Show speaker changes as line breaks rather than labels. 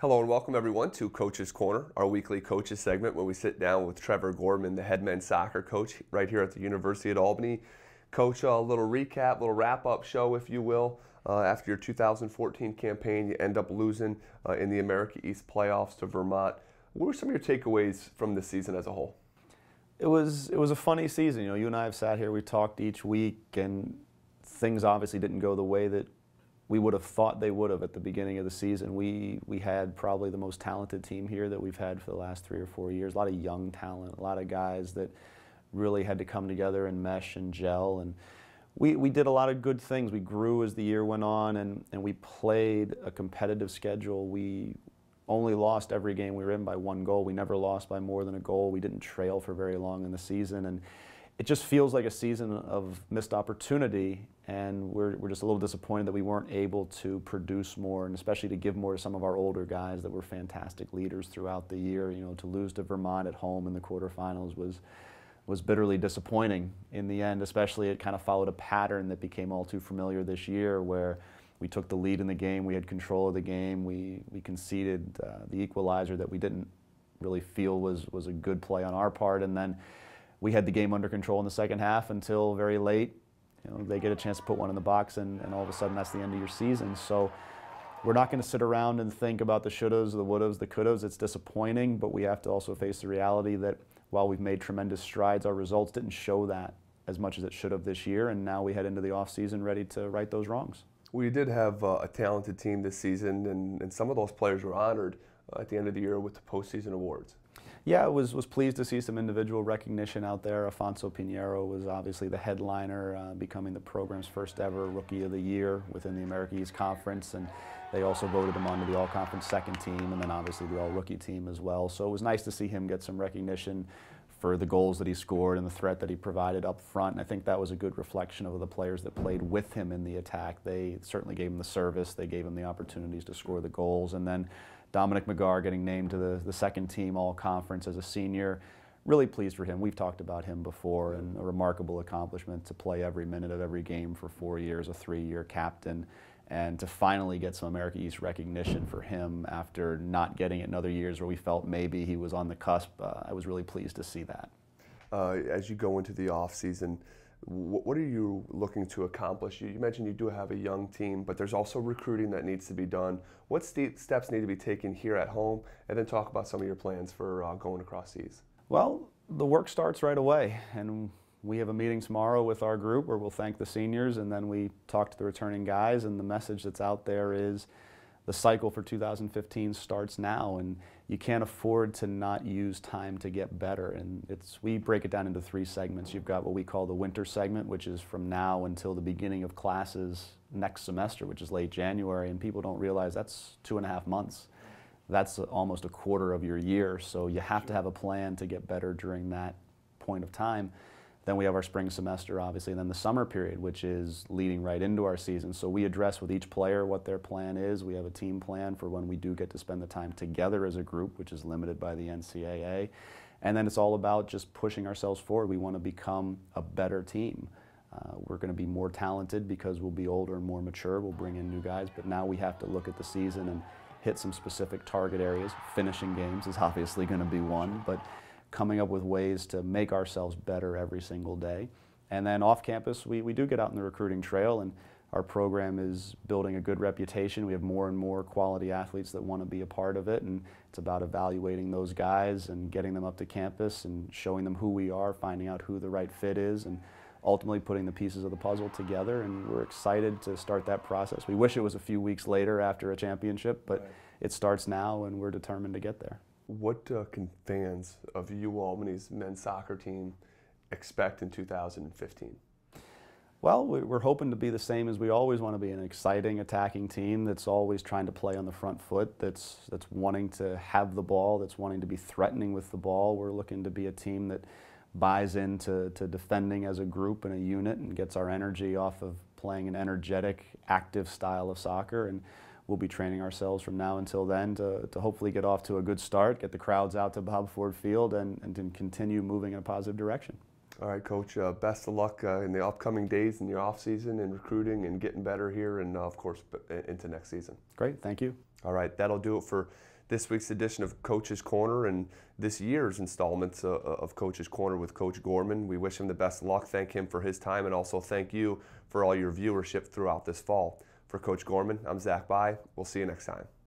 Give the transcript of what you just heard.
Hello and welcome everyone to Coach's Corner, our weekly coaches segment where we sit down with Trevor Gorman, the head men's soccer coach right here at the University at Albany. Coach, a little recap, little wrap-up show, if you will. After your 2014 campaign, you end up losing in the America East playoffs to Vermont. What were some of your takeaways from this season as a whole?
It was a funny season. You and I have sat here, we talked each week, and things obviously didn't go the way that we would have thought they would have at the beginning of the season. We had probably the most talented team here that we've had for the last 3 or 4 years. A lot of young talent, a lot of guys that really had to come together and mesh and gel. And we did a lot of good things. We grew as the year went on, and we played a competitive schedule. We only lost every game we were in by 1 goal. We never lost by more than a goal. We didn't trail for very long in the season. And it just feels like a season of missed opportunity, and we're just a little disappointed that we weren't able to produce more, and especially to give more to some of our older guys that were fantastic leaders throughout the year. To lose to Vermont at home in the quarterfinals was bitterly disappointing in the end. Especially it kind of followed a pattern that became all too familiar this year, where we took the lead in the game, we had control of the game, we conceded the equalizer that we didn't really feel was a good play on our part, and then we had the game under control in the second half until very late. They get a chance to put one in the box, and all of a sudden that's the end of your season. So we're not going to sit around and think about the shouldas, the wouldas, the couldas. It's disappointing, but we have to also face the reality that while we've made tremendous strides, our results didn't show that as much as it should have this year, and now we head into the offseason ready to right those wrongs.
We did have a talented team this season, and some of those players were honored at the end of the year with the postseason awards.
Yeah, I was pleased to see some individual recognition out there. Afonso Pinheiro was obviously the headliner, becoming the program's first ever Rookie of the Year within the America East Conference, and they also voted him onto the All-Conference second team, and then obviously the All-Rookie team as well. So it was nice to see him get some recognition for the goals that he scored and the threat that he provided up front. And I think that was a good reflection of the players that played with him in the attack. They certainly gave him the service, they gave him the opportunities to score the goals, and then Dominic McGarr getting named to the second team All-Conference as a senior. Really pleased for him. We've talked about him before, and a remarkable accomplishment to play every minute of every game for 4 years, a 3-year captain, and to finally get some America East recognition for him after not getting it in other years where we felt maybe he was on the cusp. I was really pleased to see that.
As you go into the off season, what are you looking to accomplish? You mentioned you do have a young team, but there's also recruiting that needs to be done. What steps need to be taken here at home? And then talk about some of your plans for going across seas.
Well, the work starts right away, and we have a meeting tomorrow with our group where we'll thank the seniors, and then we talk to the returning guys, and the message that's out there is the cycle for 2015 starts now, and you can't afford to not use time to get better. And we break it down into 3 segments. You've got what we call the winter segment, which is from now until the beginning of classes next semester, which is late January, and people don't realize that's 2.5 months. That's almost a quarter of your year, so you have to have a plan to get better during that point of time. Then we have our spring semester, obviously, and then the summer period, which is leading right into our season. So we address with each player what their plan is. We have a team plan for when we do get to spend the time together as a group, which is limited by the NCAA. And then it's all about just pushing ourselves forward. We want to become a better team. We're going to be more talented because we'll be older and more mature. We'll bring in new guys, but now we have to look at the season and hit some specific target areas. Finishing games is obviously going to be one, but coming up with ways to make ourselves better every single day. And then off campus, we do get out in the recruiting trail, and our program is building a good reputation. We have more and more quality athletes that want to be a part of it, and it's about evaluating those guys and getting them up to campus and showing them who we are, finding out who the right fit is, and ultimately putting the pieces of the puzzle together. And we're excited to start that process. We wish it was a few weeks later after a championship, but right. It starts now, and we're determined to get there.
What can fans of UAlbany's men's soccer team expect in 2015?
Well, we're hoping to be the same as we always want to be, an exciting attacking team that's always trying to play on the front foot, that's wanting to have the ball, that's wanting to be threatening with the ball. We're looking to be a team that buys into defending as a group and a unit and gets our energy off of playing an energetic, active style of soccer. And we'll be training ourselves from now until then to hopefully get off to a good start, get the crowds out to Bob Ford Field, and to continue moving in a positive direction.
All right, Coach, best of luck in the upcoming days in your off season and recruiting and getting better here, and of course into next season.
Great, thank you.
All right, that'll do it for this week's edition of Coach's Corner and this year's installments of Coach's Corner with Coach Gorman. We wish him the best of luck, thank him for his time, and also thank you for all your viewership throughout this fall. For Coach Gorman, I'm Zach Bye. We'll see you next time.